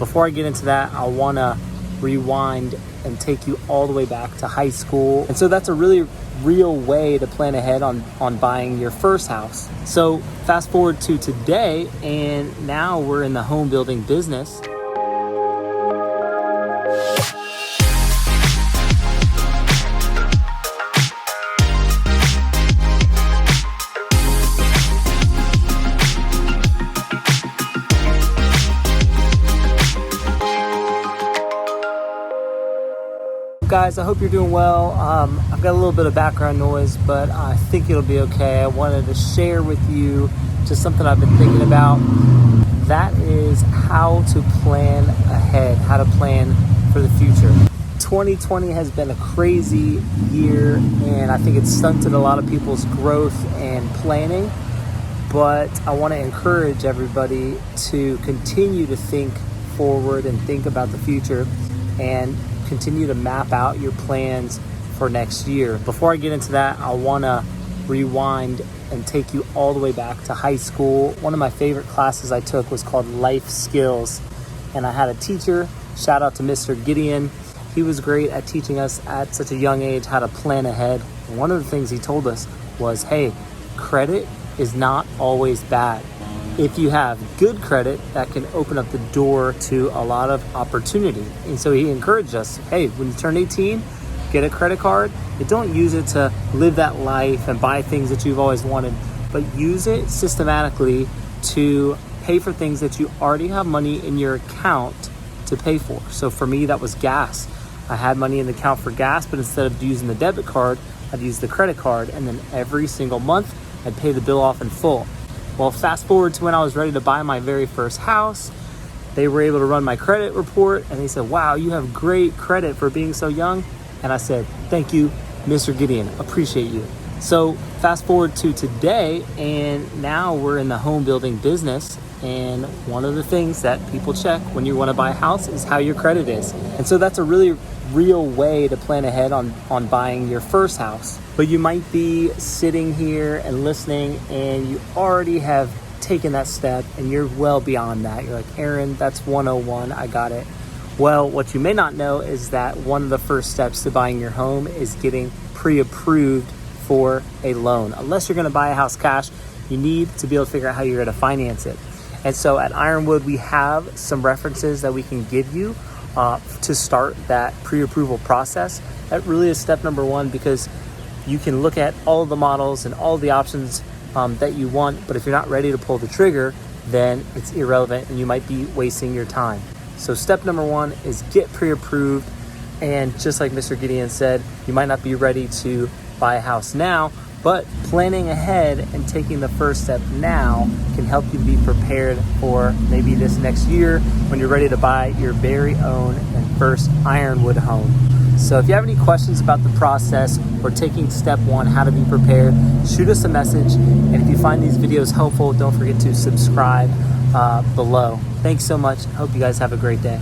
Before I get into that, I want to rewind and take you all the way back to high school. And so that's a really real way to plan ahead on buying your first house. So fast forward to today, and now we're in the home building business. Guys, I hope you're doing well. I've got a little bit of background noise, but I think it'll be okay. I wanted to share with you just something I've been thinking about. That is how to plan ahead, how to plan for the future. 2020 has been a crazy year, and I think it's stunted a lot of people's growth and planning. But I want to encourage everybody to continue to think forward and think about the future and continue to map out your plans for next year. Before I get into that, I want to rewind and take you all the way back to high school. One of my favorite classes I took was called Life Skills, and I had a teacher, shout out to Mr. Gideon. He was great at teaching us at such a young age how to plan ahead. And one of the things he told us was, hey, credit is not always bad. If you have good credit, that can open up the door to a lot of opportunity. And so he encouraged us, hey, when you turn 18, get a credit card, but don't use it to live that life and buy things that you've always wanted, but use it systematically to pay for things that you already have money in your account to pay for. So for me, that was gas. I had money in the account for gas, but instead of using the debit card, I'd use the credit card, and then every single month, I'd pay the bill off in full. Well, fast forward to when I was ready to buy my very first house, they were able to run my credit report, and they said, wow, you have great credit for being so young. And I said, thank you, Mr. Gideon, appreciate you. So fast forward to today, and now we're in the home building business. And one of the things that people check when you want to buy a house is how your credit is. And so that's a really real way to plan ahead on buying your first house. But you might be sitting here and listening, and you already have taken that step and you're well beyond that. You're like, Aaron, that's 101, I got it. Well, what you may not know is that one of the first steps to buying your home is getting pre-approved for a loan. Unless you're gonna buy a house cash, you need to be able to figure out how you're gonna finance it. And so at Ironwood, we have some references that we can give you to start that pre-approval process. That really is step number one, because you can look at all of the models and all of the options that you want, but if you're not ready to pull the trigger, then it's irrelevant and you might be wasting your time. So step number one is get pre-approved. And just like Mr. Gideon said, you might not be ready to buy a house now, but planning ahead and taking the first step now can help you be prepared for maybe this next year when you're ready to buy your very own and first Ironwood home. So if you have any questions about the process or taking step one, how to be prepared, shoot us a message. And if you find these videos helpful, don't forget to subscribe below. Thanks so much. Hope you guys have a great day.